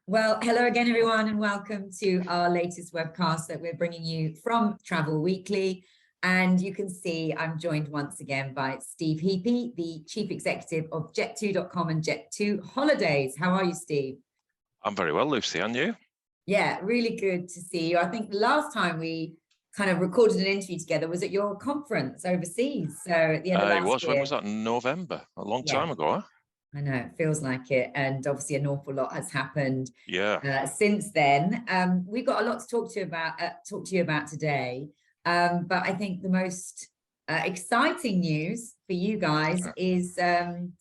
Well, hello again, everyone, and welcome to our latest webcast that we're bringing you from Travel Weekly. And you can see I'm joined once again by Steve Heapy, the Chief Executive of Jet2.com and Jet2 Holidays. How are you, Steve? I'm very well, Lucy, and you? Yeah, really good to see you. I think the last time we kind of recorded an interview together was at your conference overseas. So at the end of last year. When was that? November, a long time ago, huh? I know, it feels like it. And obviously an awful lot has happened since then. We've got a lot to talk to you about today. But I think the most exciting news for you guys is something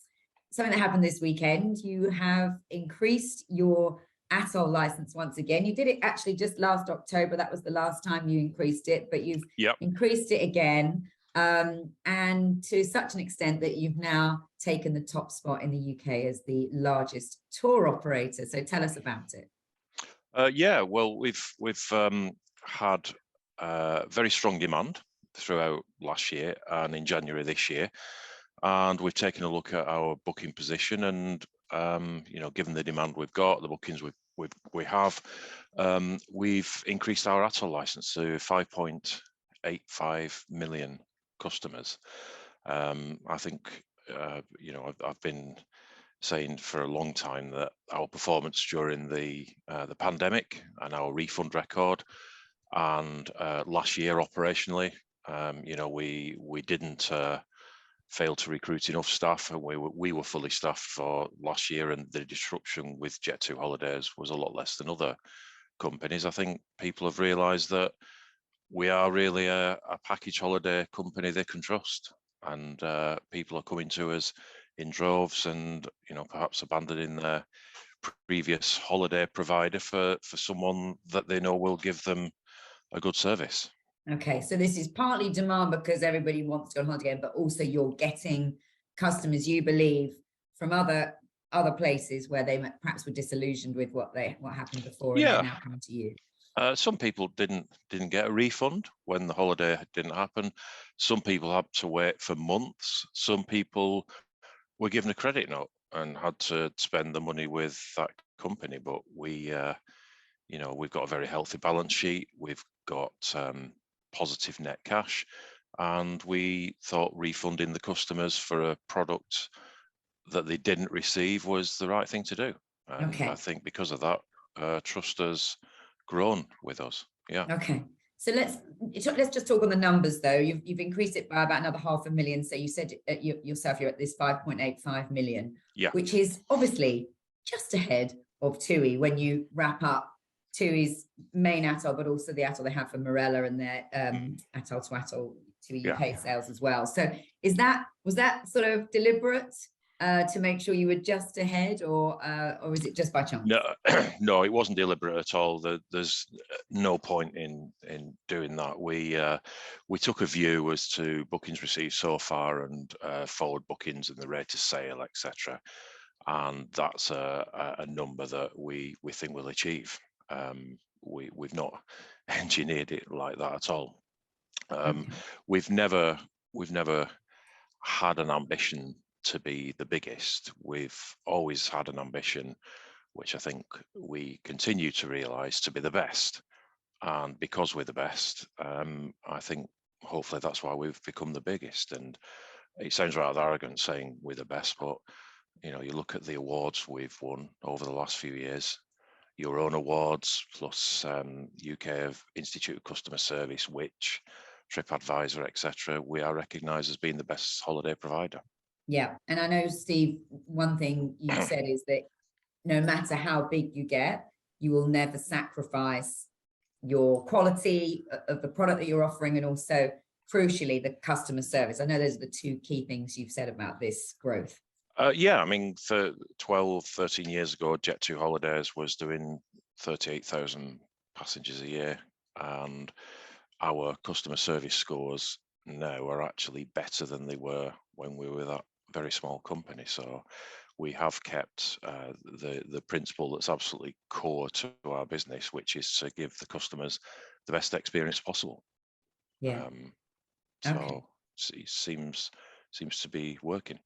that happened this weekend. You have increased your atoll license once again. You did it actually just last October. That was the last time you increased it, but you've increased it again. And to such an extent that you've now taken the top spot in the UK as the largest tour operator. So tell us about it. Well, we've had very strong demand throughout last year and in January this year, and we've taken a look at our booking position, and given the demand we've got, the bookings we have, we've increased our atoll license to 5.85 million customers. I think I've been saying for a long time that our performance during the pandemic and our refund record, and last year operationally, we didn't fail to recruit enough staff, and we were fully staffed for last year, and the disruption with Jet2 Holidays was a lot less than other companies. I think people have realised that we are really a package holiday company they can trust, and people are coming to us in droves, and perhaps abandoning their previous holiday provider for someone that they know will give them a good service. Okay, so this is partly demand because everybody wants to go on holiday, but also you're getting customers, you believe, from other places where they perhaps were disillusioned with what happened before, and they're now coming to you. Some people didn't get a refund when the holiday didn't happen. Some people had to wait for months. Some people were given a credit note and had to spend the money with that company. But we've got a very healthy balance sheet. We've got positive net cash, and we thought refunding the customers for a product that they didn't receive was the right thing to do. And I think because of that, trust has grown with us. Okay, so let's just talk on the numbers though. You've increased it by about another 500,000. So you said yourself you're at this 5.85 million, which is obviously just ahead of TUI when you wrap up TUI's main atoll, but also the atoll they have for Marella and their atoll to atoll TUI UK sales as well. So was that sort of deliberate to make sure you were just ahead, or is it just by chance? No, it wasn't deliberate at all. There's no point in doing that. We took a view as to bookings received so far, and forward bookings and the rate of sale, etc. And that's a number that we think we'll achieve. We've not engineered it like that at all. We've never had an ambition to be the biggest. We've always had an ambition, which I think we continue to realise, to be the best. And because we're the best, I think hopefully that's why we've become the biggest. And it sounds rather arrogant saying we're the best, but you look at the awards we've won over the last few years, your own awards, plus UK Institute of Customer Service, which TripAdvisor, etc. We are recognised as being the best holiday provider. Yeah, and I know, Steve, one thing you said is that no matter how big you get, you will never sacrifice your quality of the product that you're offering, and also, crucially, the customer service. I know those are the two key things you've said about this growth. I mean, 12, 13 years ago, Jet2 Holidays was doing 38,000 passengers a year, and our customer service scores now are actually better than they were when we were that very small company. So we have kept the principle that's absolutely core to our business, which is to give the customers the best experience possible. So it seems to be working.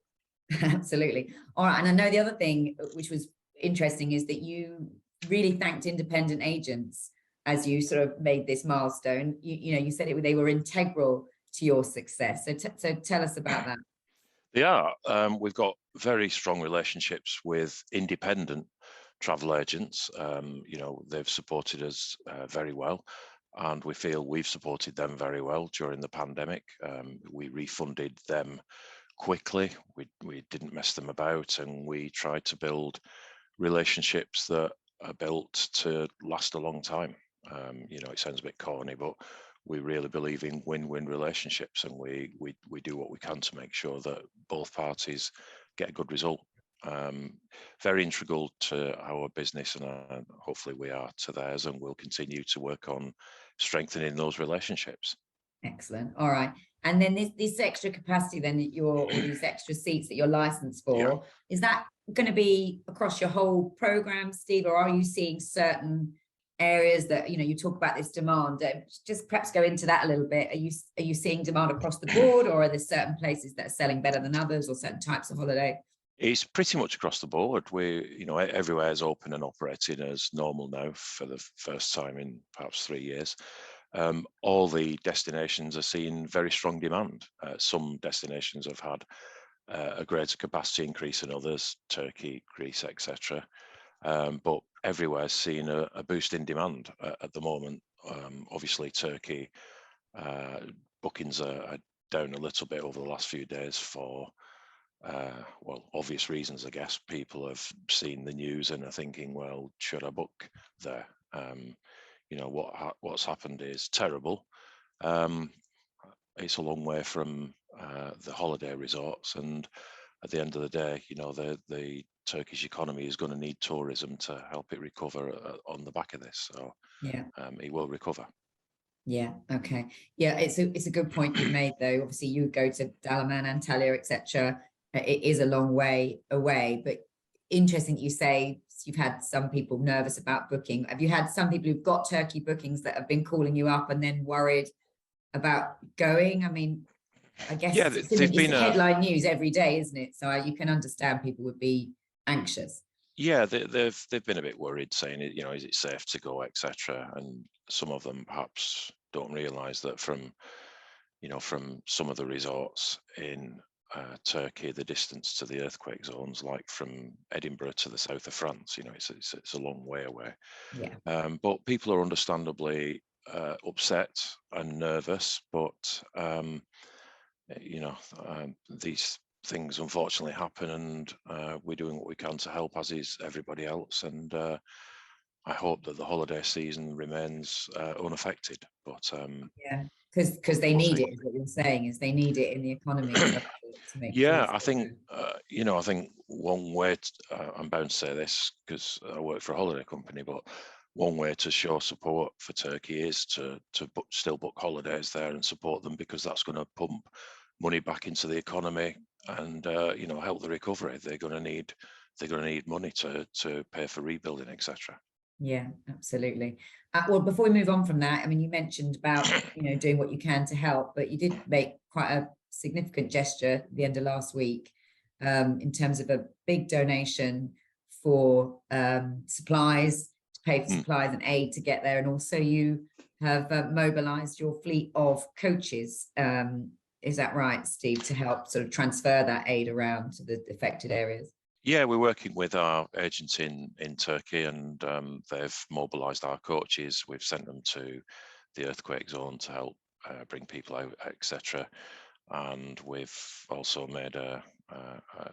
Absolutely. All right. And I know the other thing which was interesting is that you really thanked independent agents as you sort of made this milestone. You said they were integral to your success. So tell us about that. They are. We've got very strong relationships with independent travel agents. They've supported us very well, and we feel we've supported them very well during the pandemic. We refunded them quickly. We didn't mess them about, and we tried to build relationships that are built to last a long time. It sounds a bit corny, but we really believe in win-win relationships, and we do what we can to make sure that both parties get a good result. Very integral to our business, and hopefully we are to theirs, and we'll continue to work on strengthening those relationships. Excellent. All right. And then this extra capacity then or these extra seats that you're licensed for, is that going to be across your whole program, Steve, or are you seeing certain areas that, you talk about this demand? Just perhaps go into that a little bit. Are you seeing demand across the board, or are there certain places that are selling better than others, or certain types of holiday? It's pretty much across the board. Everywhere is open and operating as normal now for the first time in perhaps 3 years. All the destinations are seeing very strong demand. Some destinations have had a greater capacity increase than others, Turkey, Greece, etc. But everywhere's seeing a boost in demand at the moment. Obviously, Turkey bookings are down a little bit over the last few days for obvious reasons, I guess. People have seen the news and are thinking, well, should I book there? What's happened is terrible. It's a long way from the holiday resorts, and at the end of the day, the Turkish economy is going to need tourism to help it recover on the back of this. So it will recover. Yeah. Okay. Yeah, it's a good point you've made, though. Obviously, you go to Dalaman, Antalya, etc. It is a long way away, but interesting that you say you've had some people nervous about booking. Have you had some people who've got Turkey bookings that have been calling you up and then worried about going? I mean, I guess it's headline news every day, isn't it? So you can understand people would be anxious. Yeah, they've been a bit worried, saying, is it safe to go, etc. And some of them perhaps don't realise that from some of the resorts in Turkey, the distance to the earthquake zones, like from Edinburgh to the south of France, it's a long way away. Yeah. But people are understandably upset and nervous, but these things unfortunately happen, and we're doing what we can to help, as is everybody else. And I hope that the holiday season remains unaffected. But because they need it, is what you're saying, is they need it in the economy to make sure. I think I think one way I'm bound to say this because I work for a holiday company, but one way to show support for Turkey is to still book holidays there and support them, because that's going to pump money back into the economy and help the recovery. They're going to need money to pay for rebuilding, etc. Yeah, absolutely. Well, before we move on from that, I mean, you mentioned about doing what you can to help, but you did make quite a significant gesture at the end of last week in terms of a big donation for supplies, to pay for supplies and aid to get there, and also you have mobilized your fleet of coaches. Is that right, Steve, to help sort of transfer that aid around to the affected areas? Yeah, we're working with our agents in Turkey, and they've mobilised our coaches. We've sent them to the earthquake zone to help bring people out, etc. And we've also made a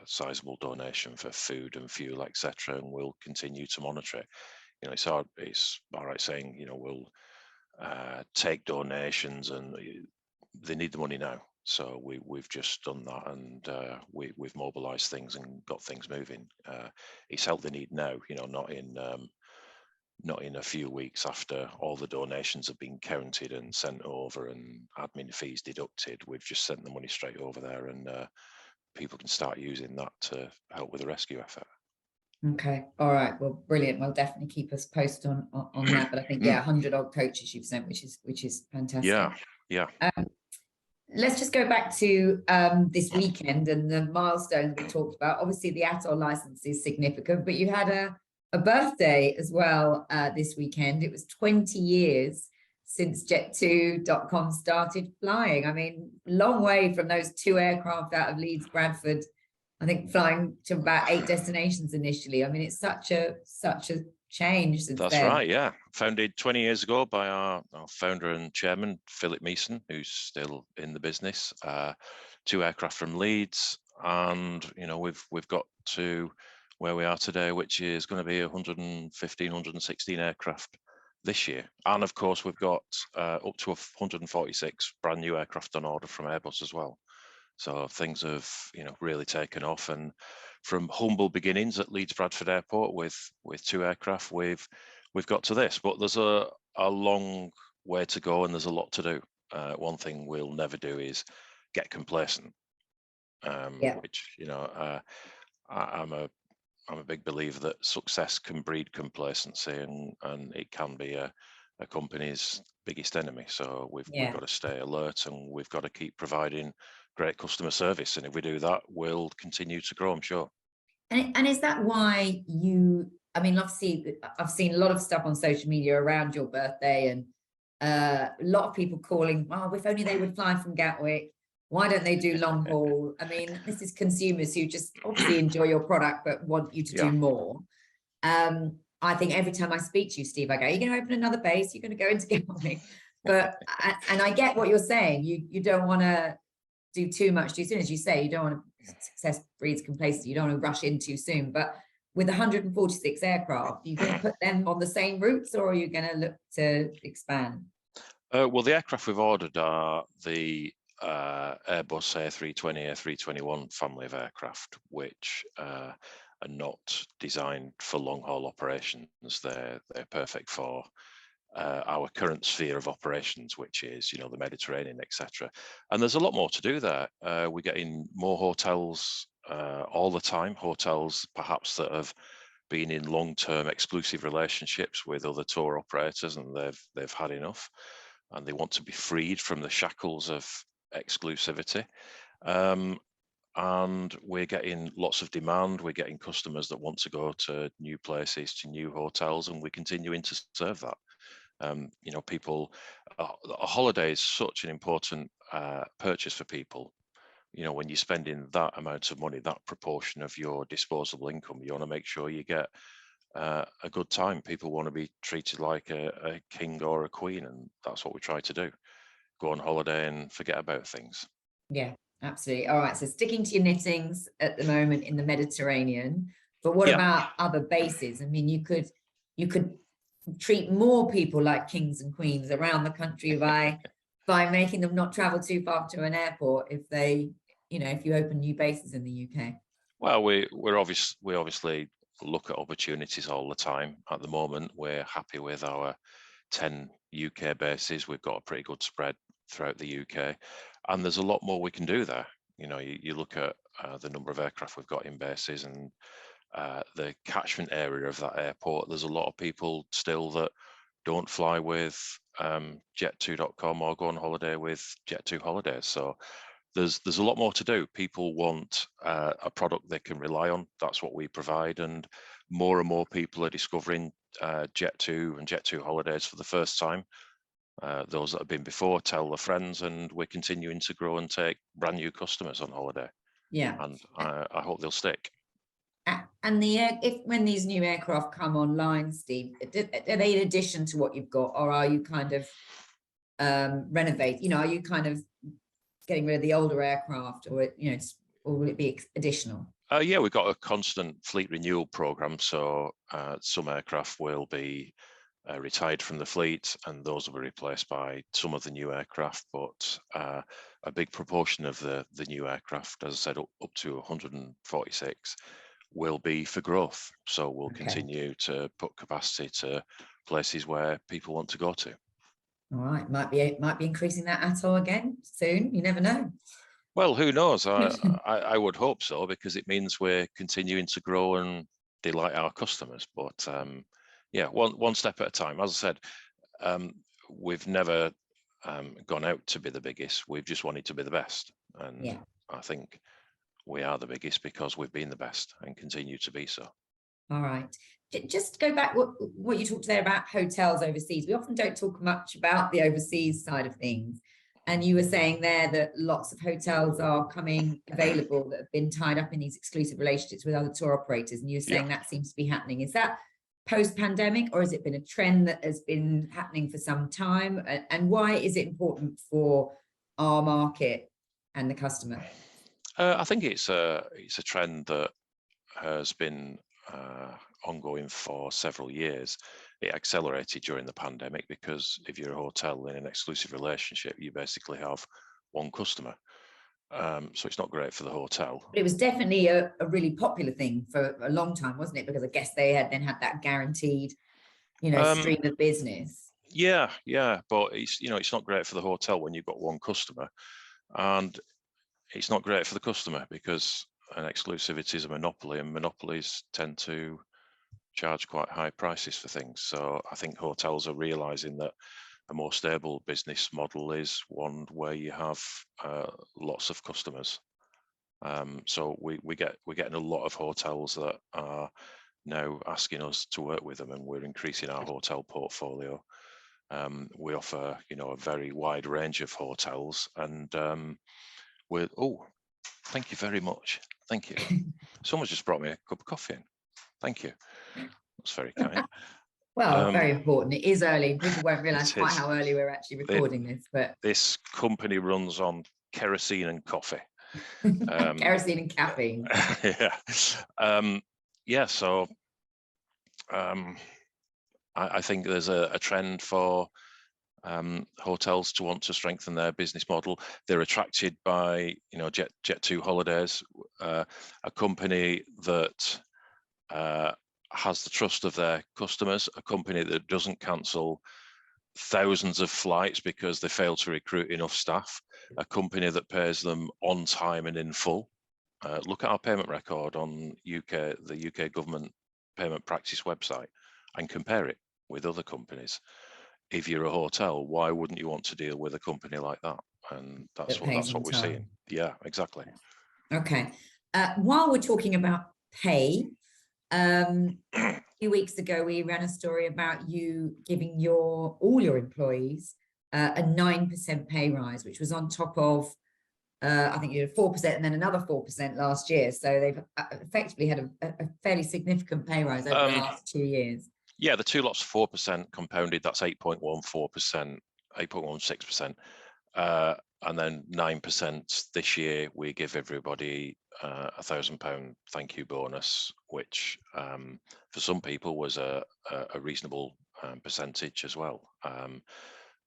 sizable donation for food and fuel, etc. And we'll continue to monitor it. It's all right saying, we'll take donations, and they need the money now. So we've just done that, and we've mobilised things and got things moving. It's help they need now, not in a few weeks after all the donations have been counted and sent over and admin fees deducted. We've just sent the money straight over there, and people can start using that to help with the rescue effort. Okay. All right. Well, brilliant. Well, definitely keep us posted on that. But I think 100 odd coaches you've sent, which is fantastic. Yeah. Let's just go back to this weekend and the milestones we talked about. Obviously, the Atoll license is significant, but you had a birthday as well this weekend. It was 20 years since Jet2.com started flying. I mean, long way from those 2 aircraft out of Leeds, Bradford, I think flying to about 8 destinations initially. I mean, it's such a change since That's then. right, yeah. Founded 20 years ago by our founder and chairman, Philip Meeson, who's still in the business. 2 aircraft from Leeds, and you know, we've got to where we are today, which is going to be 115, 116 aircraft this year. And of course, we've got up to 146 brand new aircraft on order from Airbus as well. So things have, you know, really taken off. And from humble beginnings at Leeds Bradford Airport with 2 aircraft, we've got to this. But there's a long way to go, and there's a lot to do. One thing we'll never do is get complacent. Which, you know, I'm a big believer that success can breed complacency, and it can be a company's biggest enemy. So we've got to stay alert, and we've got to keep providing great customer service. And if we do that, we'll continue to grow, I'm sure. And is that why I mean, obviously, I've seen a lot of stuff on social media around your birthday, and a lot of people calling, oh, if only they would fly from Gatwick. Why don't they do long haul? I mean, this is consumers who just obviously enjoy your product, but want you to do more. I think every time I speak to you, Steve, I go, you're going to open another base, you're going to go into Gatwick. But, and I get what you're saying. You don't want to do too much too soon. As you say, you don't want to, success breeds complacency. You don't want to rush in too soon. But with 146 aircraft, are you going to put them on the same routes, or are you going to look to expand? Well, the aircraft we've ordered are the Airbus A320, A321 family of aircraft, which are not designed for long-haul operations. They're perfect for our current sphere of operations, which is, you know, the Mediterranean, etc. And there's a lot more to do there. We're getting more hotels all the time, hotels perhaps that have been in long-term exclusive relationships with other tour operators, and they've had enough, and they want to be freed from the shackles of exclusivity. And we're getting lots of demand. We're getting customers that want to go to new places, to new hotels, and we're continuing to serve that. You know, people, a holiday is such an important purchase for people. You know, when you're spending that amount of money, that proportion of your disposable income, you want to make sure you get a good time. People want to be treated like a king or a queen, and that's what we try to do. Go on holiday and forget about things. Yeah, absolutely. All right, so sticking to your knittings at the moment in the Mediterranean, but what about other bases? I mean, you could treat more people like kings and queens around the country by making them not travel too far to an airport if they, you know, if you open new bases in the UK. Well, we obviously look at opportunities all the time. At the moment, we're happy with our 10 UK bases. We've got a pretty good spread throughout the UK, and there's a lot more we can do there. You know, you look at the number of aircraft we've got in bases, and the catchment area of that airport. There's a lot of people still that don't fly with Jet2.com or go on holiday with Jet2 Holidays. So there's a lot more to do. People want a product they can rely on. That's what we provide, and more people are discovering Jet2 and Jet2 Holidays for the first time. Those that have been before tell their friends, and we're continuing to grow and take brand new customers on holiday. Yeah, and I hope they'll stick. And when these new aircraft come online, Steve, are they in addition to what you've got, or are you kind of renovate? You know, are you kind of getting rid of the older aircraft, or you know, or will it be additional? Yeah, we've got a constant fleet renewal program. So some aircraft will be retired from the fleet, and those will be replaced by some of the new aircraft. But a big proportion of the new aircraft, as I said, up to 146. Will be for growth. So we'll continue to put capacity to places where people want to go to. All right, might be increasing that ATOL again soon. You never know. Well, who knows? I would hope so, because it means we're continuing to grow and delight our customers. But yeah, one step at a time. As I said, we've never gone out to be the biggest. We've just wanted to be the best, and I think we are the biggest because we've been the best and continue to be so. All right. Just go back what you talked there about hotels overseas. We often don't talk much about the overseas side of things. And you were saying there that lots of hotels are coming available that have been tied up in these exclusive relationships with other tour operators. And you were saying that seems to be happening. Is that post-pandemic, or has it been a trend that has been happening for some time? And why is it important for our market and the customer? I think it's a trend that has been ongoing for several years. It accelerated during the pandemic because if you're a hotel in an exclusive relationship, you basically have one customer. So it's not great for the hotel. But it was definitely a really popular thing for a long time, wasn't it? Because I guess they had that guaranteed, stream of business. Yeah, but it's not great for the hotel when you've got one customer, and it's not great for the customer because an exclusivity is a monopoly, and monopolies tend to charge quite high prices for things. So I think hotels are realizing that a more stable business model is one where you have lots of customers. So we're getting a lot of hotels that are now asking us to work with them, and we're increasing our hotel portfolio. We offer, a very wide range of hotels, and thank you very much. Thank you. Someone's just brought me a cup of coffee in. Thank you. That's very kind. Well, very important. It is early. People won't realize quite how early we're actually recording this, but this company runs on kerosene and coffee. Kerosene and caffeine. So I think there's a trend for hotels to want to strengthen their business model. They're attracted by Jet2 Holidays, a company that has the trust of their customers, a company that doesn't cancel thousands of flights because they fail to recruit enough staff, a company that pays them on time and in full. Look at our payment record on the UK government payment practice website and compare it with other companies. If you're a hotel, why wouldn't you want to deal with a company like that? And that's what we're seeing. Yeah, exactly. Okay. While we're talking about pay, a few weeks ago, we ran a story about you giving all your employees a 9% pay rise, which was on top of, I think you had 4% and then another 4% last year. So they've effectively had a fairly significant pay rise over the last 2 years. Yeah, the two lots of 4% compounded, that's 8.14%, 8.16%. And then 9% this year, we give everybody £1,000 thank you bonus, which for some people was a reasonable percentage as well.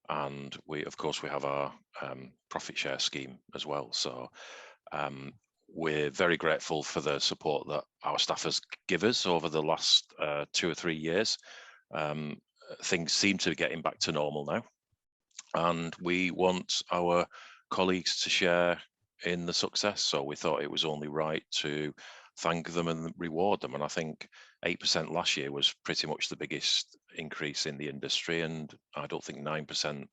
And of course, we have our profit share scheme as well. So we're very grateful for the support that our staff has given us over the last 2 or 3 years. Things seem to be getting back to normal now, and we want our colleagues to share in the success. So we thought it was only right to thank them and reward them. And I think 8% last year was pretty much the biggest increase in the industry, and I don't think 9%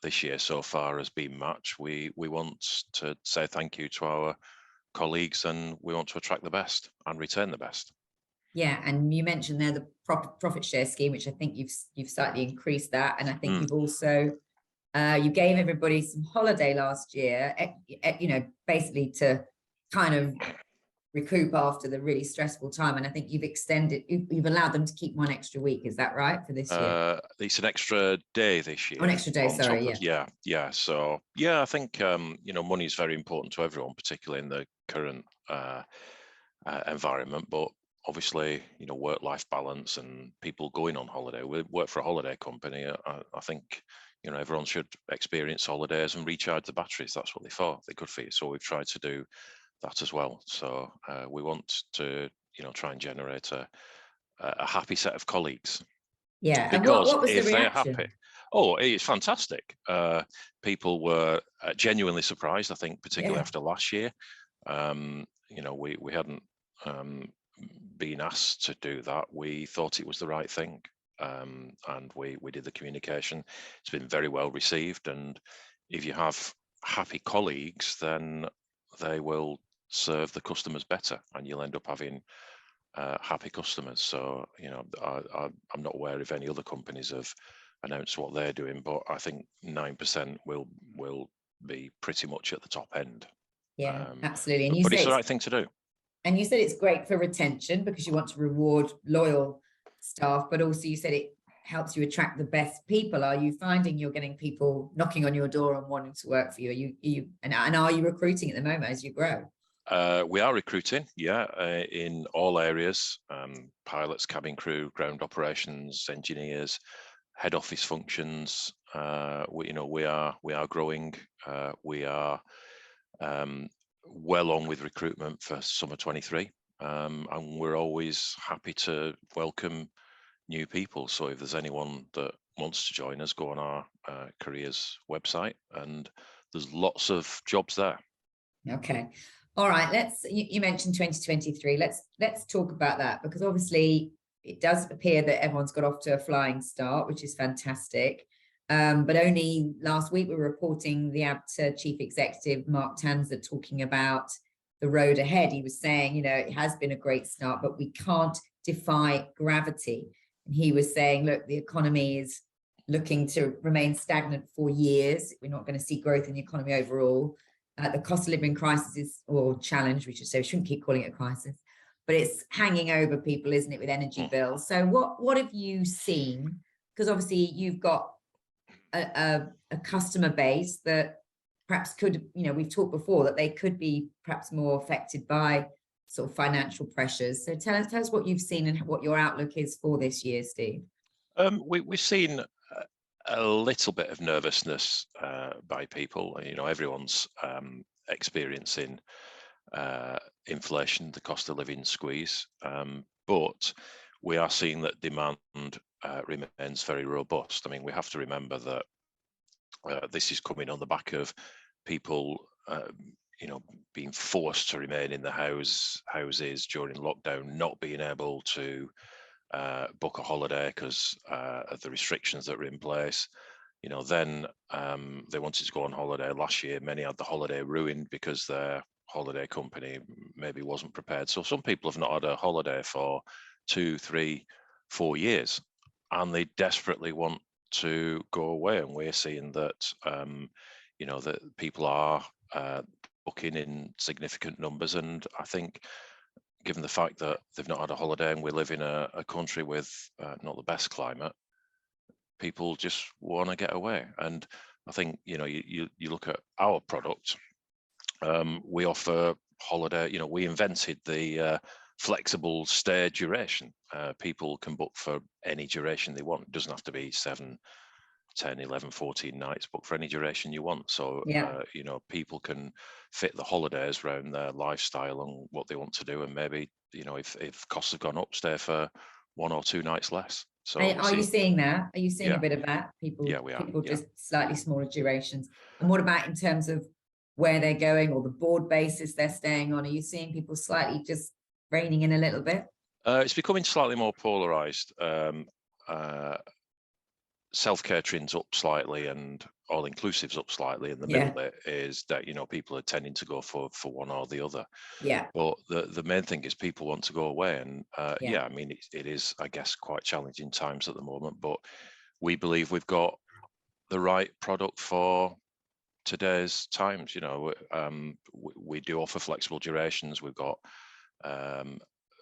this year so far has been matched. We want to say thank you to our colleagues, and we want to attract the best and retain the best. Yeah, and you mentioned there the profit share scheme, which I think you've slightly increased that, and I think you've also you gave everybody some holiday last year, basically to kind of recoup after the really stressful time. And I think you've allowed them to keep 1 extra week. Is that right for this year? It's an extra day this year. An extra day, sorry. Yeah. So I think money is very important to everyone, particularly in the current environment. But obviously, work-life balance and people going on holiday. We work for a holiday company. I think everyone should experience holidays and recharge the batteries. That's what they're good for you. So we've tried to do that as well. So we want to try and generate a happy set of colleagues. Yeah, because and what was the reaction? They're happy, it's fantastic. People were genuinely surprised, I think, particularly after last year. We hadn't been asked to do that. We thought it was the right thing, and we did the communication. It's been very well received, and if you have happy colleagues, then they will serve the customers better, and you'll end up having happy customers. So, you know, I'm not aware if any other companies have announced what they're doing, but I think 9% will be pretty much at the top end. Yeah, absolutely. And but it's the right thing to do. And you said it's great for retention because you want to reward loyal staff, but also you said it helps you attract the best people. Are you finding you're getting people knocking on your door and wanting to work for you? And are you recruiting at the moment as you grow? We are recruiting, in all areas: pilots, cabin crew, ground operations, engineers, head office functions. We are growing. We are well on with recruitment for summer 23, and we're always happy to welcome new people. So if there's anyone that wants to join us, go on our careers website, and there's lots of jobs there. Okay. All right, you mentioned 2023. Let's talk about that, because obviously it does appear that everyone's got off to a flying start, which is fantastic. But only last week we were reporting the ABTA chief executive, Mark Tanzer, talking about the road ahead. He was saying, you know, it has been a great start, but we can't defy gravity. And he was saying, look, the economy is looking to remain stagnant for years. We're not going to see growth in the economy overall. The cost of living crisis or challenge, we should say, we shouldn't keep calling it a crisis, but it's hanging over people, isn't it, with energy bills? So what have you seen? Because obviously you've got a customer base that perhaps could, you know, we've talked before that they could be perhaps more affected by sort of financial pressures. So tell us what you've seen and what your outlook is for this year, Steve. We've seen a little bit of nervousness by people. You know, everyone's experiencing inflation, the cost of living squeeze, but we are seeing that demand remains very robust. I mean, we have to remember that this is coming on the back of people you know, being forced to remain in the houses during lockdown, not being able to book a holiday because of the restrictions that were in place. You know, then they wanted to go on holiday last year. Many had the holiday ruined because their holiday company maybe wasn't prepared. So some people have not had a holiday for 2, 3, 4 years, and they desperately want to go away. And we're seeing that, you know, that people are booking in significant numbers. And I think, given the fact that they've not had a holiday and we live in a country with not the best climate, people just want to get away. And I think, you know, you look at our product, we offer holiday, you know, we invented the flexible stay duration. People can book for any duration they want. It doesn't have to be 7, 10, 11, 14 nights, book for any duration you want. So, you know, people can fit the holidays around their lifestyle and what they want to do. And maybe, you know, if costs have gone up, stay for 1 or 2 nights less. So are you seeing that? Are you seeing a bit of that? We are. People just slightly smaller durations. And what about in terms of where they're going or the board basis they're staying on? Are you seeing people slightly just reining in a little bit? It's becoming slightly more polarized. Self-catering's up slightly and all-inclusive's up slightly, and the middle bit is that, you know, people are tending to go for one or the other. But the main thing is people want to go away. And I mean, it is, I guess, quite challenging times at the moment, but we believe we've got the right product for today's times. You know, we do offer flexible durations. We've got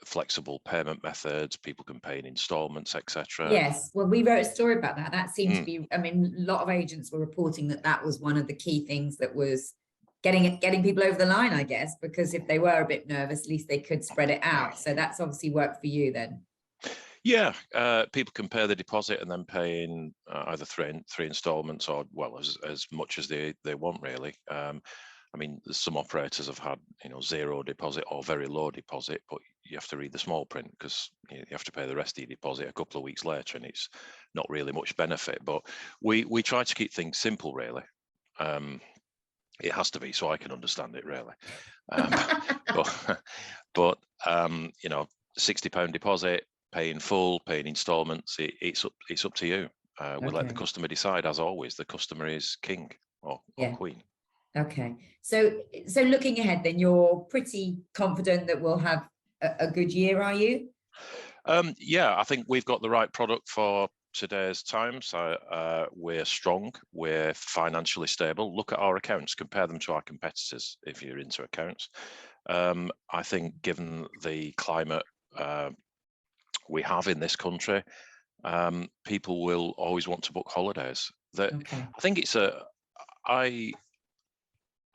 flexible payment methods. People can pay in installments, etc. Yes, well, we wrote a story about that. That seemed to be, I mean, a lot of agents were reporting that was one of the key things that was getting people over the line, I guess, because if they were a bit nervous, at least they could spread it out. So that's obviously worked for you then. Yeah, people can pay the deposit and then pay in either three installments, or, well, as much as they want, really. I mean, some operators have had, you know, 0 deposit or very low deposit, but you have to read the small print because you have to pay the rest of your deposit a couple of weeks later, and it's not really much benefit. But we try to keep things simple, really. It has to be, so I can understand it, really. But you know, £60 deposit, pay in full, pay in installments. It's up to you. We let the customer decide. As always, the customer is king or queen. Okay, so looking ahead, then you're pretty confident that we'll have a good year, are you? Yeah, I think we've got the right product for today's times. We're strong, we're financially stable. Look at our accounts, compare them to our competitors if you're into accounts. I think given the climate we have in this country, people will always want to book holidays. Okay. I think it's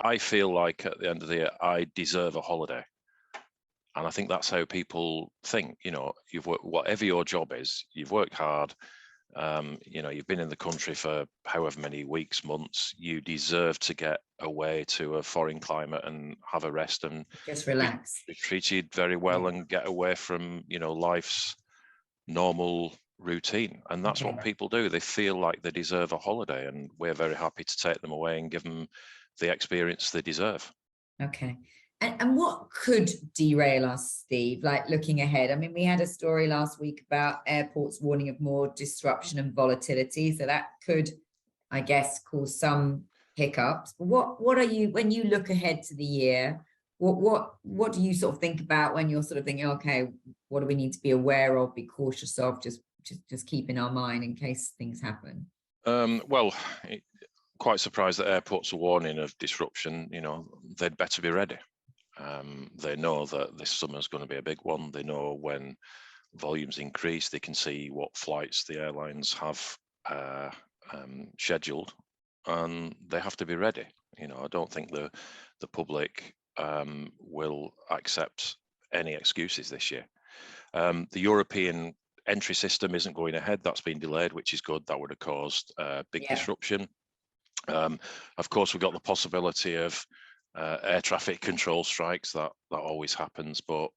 I feel like at the end of the year, I deserve a holiday. And I think that's how people think. You know, you've worked, whatever your job is, you've worked hard. You know, you've been in the country for however many weeks, months. You deserve to get away to a foreign climate and have a rest and just relax, be treated very well, and get away from, you know, life's normal routine. And that's what people do. They feel like they deserve a holiday, and we're very happy to take them away and give them the experience they deserve. Okay. And what could derail us, Steve, like looking ahead? I mean, we had a story last week about airports warning of more disruption and volatility. So that could, I guess, cause some hiccups. What are you, when you look ahead to the year, what do you sort of think about when you're sort of thinking, okay, what do we need to be aware of, be cautious of, just keep in our mind in case things happen? Well, quite surprised that airports are warning of disruption. You know, they'd better be ready. They know that this summer is going to be a big one. They know when volumes increase, they can see what flights the airlines have scheduled, and they have to be ready. You know, I don't think the public will accept any excuses this year. The European entry system isn't going ahead. That's been delayed, which is good. That would have caused big disruption. Of course, we've got the possibility of air traffic control strikes. That always happens. But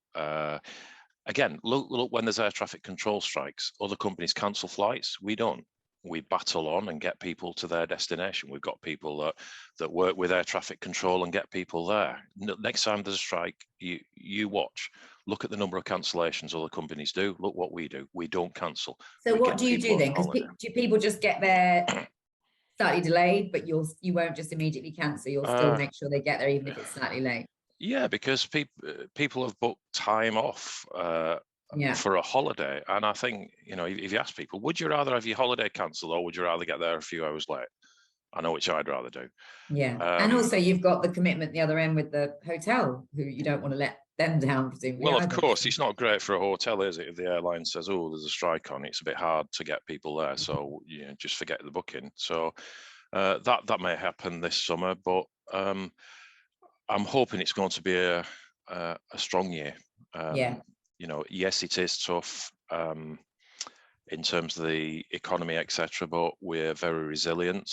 again, look, when there's air traffic control strikes, other companies cancel flights. We don't. We battle on and get people to their destination. We've got people that work with air traffic control and get people there. Next time there's a strike, you watch. Look at the number of cancellations other companies do. Look what we do. We don't cancel. So what do you do then? Because do people just get there slightly delayed, but you won't just immediately cancel? You'll still make sure they get there even if it's slightly late? Yeah, because people have booked time off for a holiday. And I think, you know, if you ask people, would you rather have your holiday cancelled or would you rather get there a few hours late? I know which I'd rather do. Yeah. And also you've got the commitment the other end with the hotel, who you don't want to let them down, presumably. Well, of course, it's not great for a hotel, is it? If the airline says, oh, there's a strike on, it's a bit hard to get people there. So, you know, just forget the booking. So that may happen this summer, but I'm hoping it's going to be a strong year. You know, yes, it is tough in terms of the economy, etc., but we're very resilient.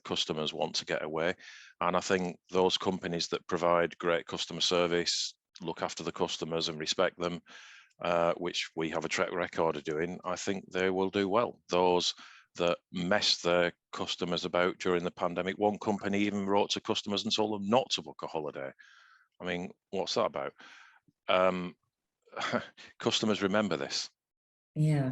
Customers want to get away. And I think those companies that provide great customer service, look after the customers and respect them, which we have a track record of doing, I think they will do well. Those that messed their customers about during the pandemic, one company even wrote to customers and told them not to book a holiday. I mean, what's that about? Customers remember this. Yeah.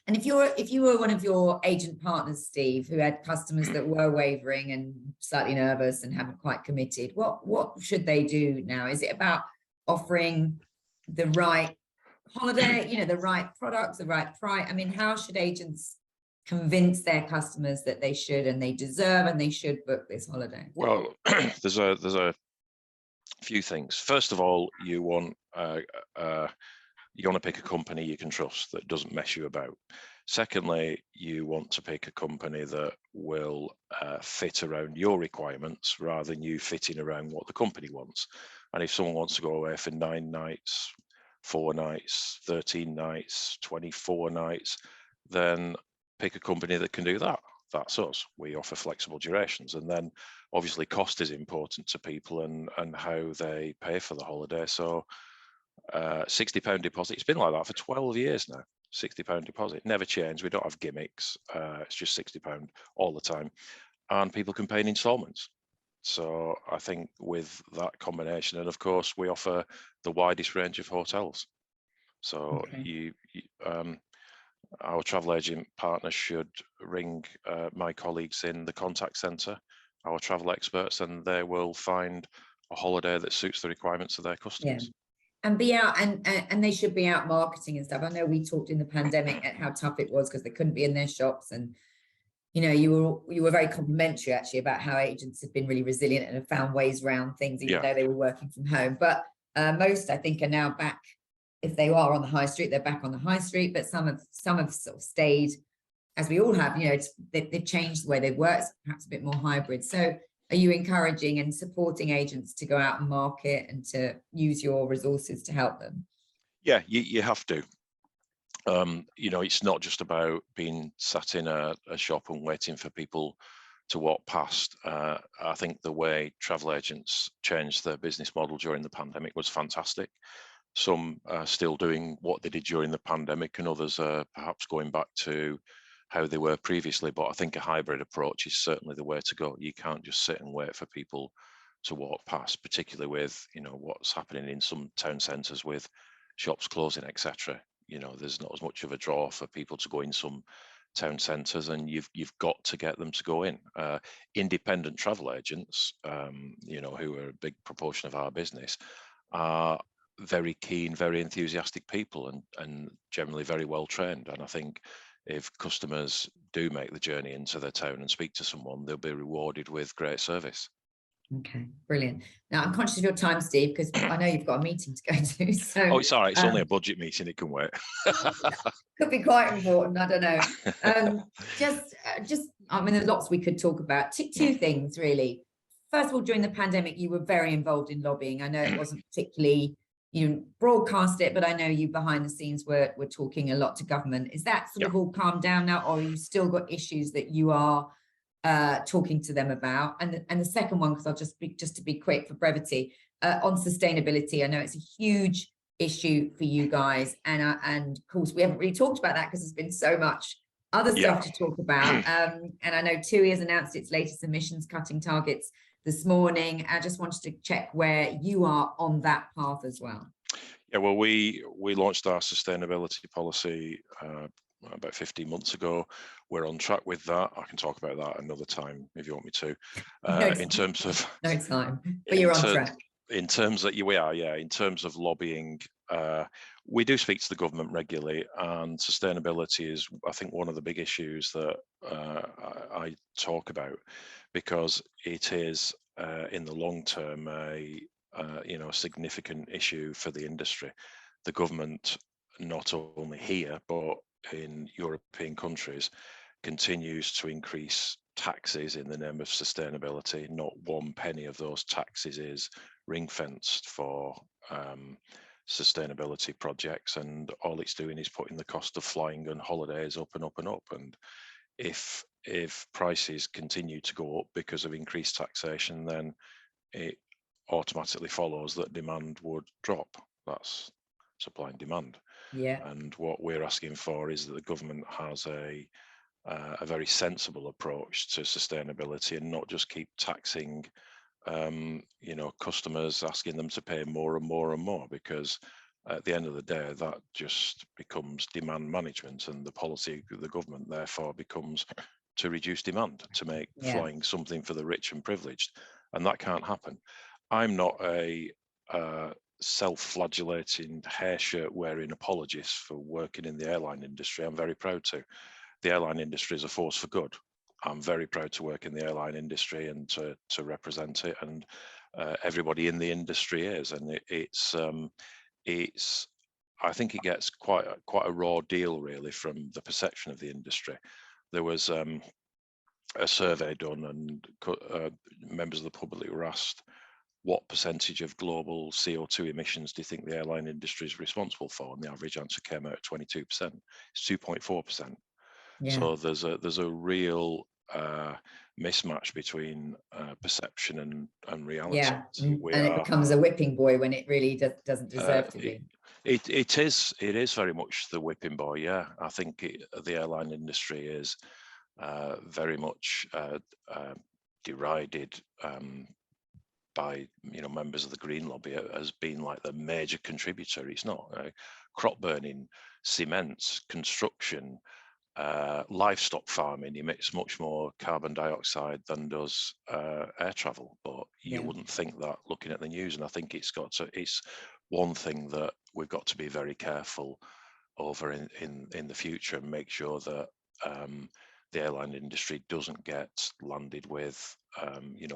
And if you were one of your agent partners, Steve, who had customers that were wavering and slightly nervous and haven't quite committed, what should they do now? Is it about offering the right holiday, you know, the right products, the right price? I mean, how should agents convince their customers that they should and they deserve and they should book this holiday? Well, there's a few things. First of all, you want to pick a company you can trust that doesn't mess you about. Secondly, you want to pick a company that will fit around your requirements rather than you fitting around what the company wants. And if someone wants to go away for 9 nights, 4 nights, 13 nights, 24 nights, then pick a company that can do that. That's us. We offer flexible durations. And then obviously cost is important to people and how they pay for the holiday. So £60 deposit, it's been like that for 12 years now. £60 deposit, never changed. We don't have gimmicks. It's just £60 all the time. And people can pay in installments. So I think with that combination, and of course we offer the widest range of hotels. So our travel agent partners should ring my colleagues in the contact centre, our travel experts, and they will find a holiday that suits the requirements of their customers. And be out, and they should be out marketing and stuff. I know we talked in the pandemic at how tough it was because they couldn't be in their shops, and you were very complimentary actually about how agents have been really resilient and have found ways around things even though they were working from home. But most, I think, are now back. If they are on the high street, they're back on the high street. But some have sort of stayed, as we all have. They've changed the way they work, perhaps a bit more hybrid. So are you encouraging and supporting agents to go out and market and to use your resources to help them? Yeah, you have to. It's not just about being sat in a shop and waiting for people to walk past. I think the way travel agents changed their business model during the pandemic was fantastic. Some are still doing what they did during the pandemic, and others are perhaps going back to how they were previously. But I think a hybrid approach is certainly the way to go. You can't just sit and wait for people to walk past, particularly with what's happening in some town centres with shops closing, etc. There's not as much of a draw for people to go in some town centres, and you've got to get them to go in. Independent travel agents, who are a big proportion of our business, are very keen, very enthusiastic people, and generally very well trained. And I think if customers do make the journey into their town and speak to someone, they'll be rewarded with great service. Okay, brilliant. Now I'm conscious of your time, Steve, because I know you've got a meeting to go to. So it's all right. It's only a budget meeting. It can wait. Could be quite important. I don't know. I mean, there's lots we could talk about. Two things really. First of all, during the pandemic, you were very involved in lobbying. I know it wasn't particularly, you broadcast it, but I know you behind the scenes were talking a lot to government. Is that sort of all calmed down now, or you still got issues that you are talking to them about? And the second one, because I'll just to be quick for brevity, on sustainability. I know it's a huge issue for you guys, and of course we haven't really talked about that because there's been so much other stuff to talk about. And I know TUI has announced its latest emissions cutting targets this morning. I just wanted to check where you are on that path as well. Yeah, well, we launched our sustainability policy about 15 months ago. We're on track with that. I can talk about that another time if you want me to. In terms of no time, but you're on track. In terms that we are, in terms of lobbying, we do speak to the government regularly, and sustainability is, I think, one of the big issues that I talk about, because it is in the long term a significant issue for the industry. The government, not only here but in European countries, continues to increase taxes in the name of sustainability. Not one penny of those taxes is ring-fenced for sustainability projects, and all it's doing is putting the cost of flying and holidays up and up and up. And if prices continue to go up because of increased taxation, then it automatically follows that demand would drop. That's supply and demand. And what we're asking for is that the government has a very sensible approach to sustainability, and not just keep taxing customers, asking them to pay more and more and more, because at the end of the day that just becomes demand management, and the policy of the government therefore becomes to reduce demand, to make flying something for the rich and privileged, and that can't happen. I'm not a self-flagellating, hair shirt wearing apologist for working in the airline industry. I'm very proud to. The airline industry is a force for good. I'm very proud to work in the airline industry and to represent it, and everybody in the industry is. And it's I think it gets quite a raw deal really from the perception of the industry. There was a survey done, and members of the public were asked, what percentage of global CO2 emissions do you think the airline industry is responsible for? And the average answer came out at 22%. It's 2.4%. So there's a real mismatch between perception and reality. And it becomes a whipping boy when it really doesn't deserve to be. It is very much the whipping boy. I think the airline industry is very much derided by members of the Green Lobby as being like the major contributor. It's not. Crop burning, cement, construction, livestock farming emits much more carbon dioxide than does air travel, but you wouldn't think that looking at the news. And I think it's one thing that we've got to be very careful over in the future, and make sure that the airline industry doesn't get landed with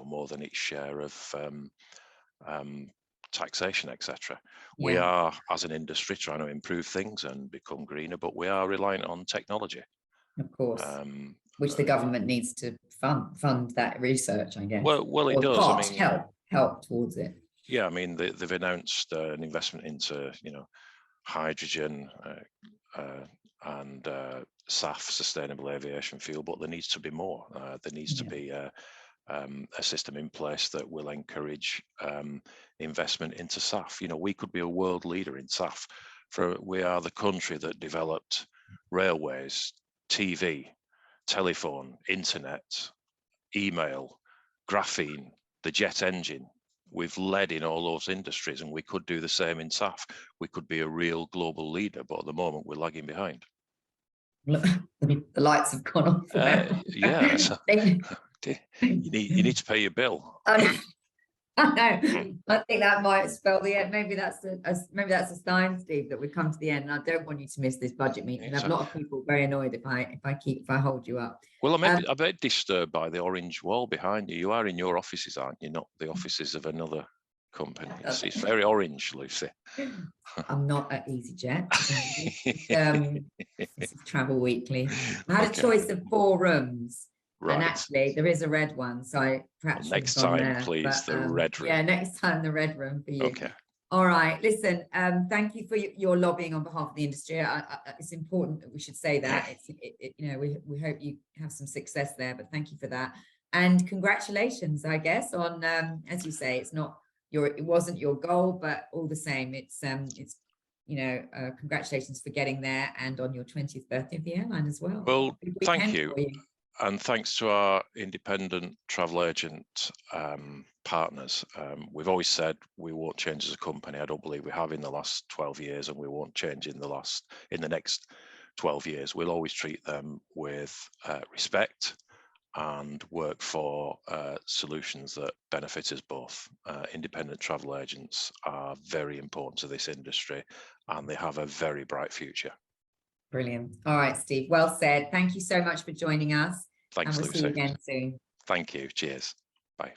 more than its share of taxation, etc. We are, as an industry, trying to improve things and become greener, but we are reliant on technology, of course, which the government needs to fund that research, I guess. Well, it does. I mean, help towards it. Yeah, I mean, they've announced an investment into hydrogen and SAF, sustainable aviation fuel, but there needs to be more. There needs to be a system in place that will encourage investment into SAF. We could be a world leader in SAF. We are the country that developed railways, TV, telephone, internet, email, graphene, the jet engine. We've led in all those industries, and we could do the same in SAF. We could be a real global leader, but at the moment we're lagging behind. The lights have gone off. Yeah, so you need to pay your bill. I know. I think that might spell the end. Maybe that's a sign, Steve, that we've come to the end. And I don't want you to miss this budget meeting. There's a lot of people very annoyed if I hold you up. Well, I'm a bit disturbed by the orange wall behind you. You are in your offices, aren't you? Not the offices of another company. It's very orange, Lucy. I'm not at EasyJet. This is Travel Weekly. I had a choice of 4 rooms. Right. And actually, there is a red one, so perhaps next time, please, the red room. Yeah, next time the red room for you. Okay. All right. Listen, thank you for your lobbying on behalf of the industry. It's important that we should say that. We hope you have some success there, but thank you for that. And congratulations, I guess, on as you say, it wasn't your goal, but all the same, it's congratulations for getting there, and on your 20th birthday of the airline as well. Well, thank you. And thanks to our independent travel agent partners. We've always said we won't change as a company. I don't believe we have in the last 12 years, and we won't change in the next 12 years. We'll always treat them with respect and work for solutions that benefit us both. Independent travel agents are very important to this industry, and they have a very bright future. Brilliant. All right, Steve. Well said. Thank you so much for joining us. Thanks, and we'll Lucy. see you again soon. Thank you. Cheers. Bye.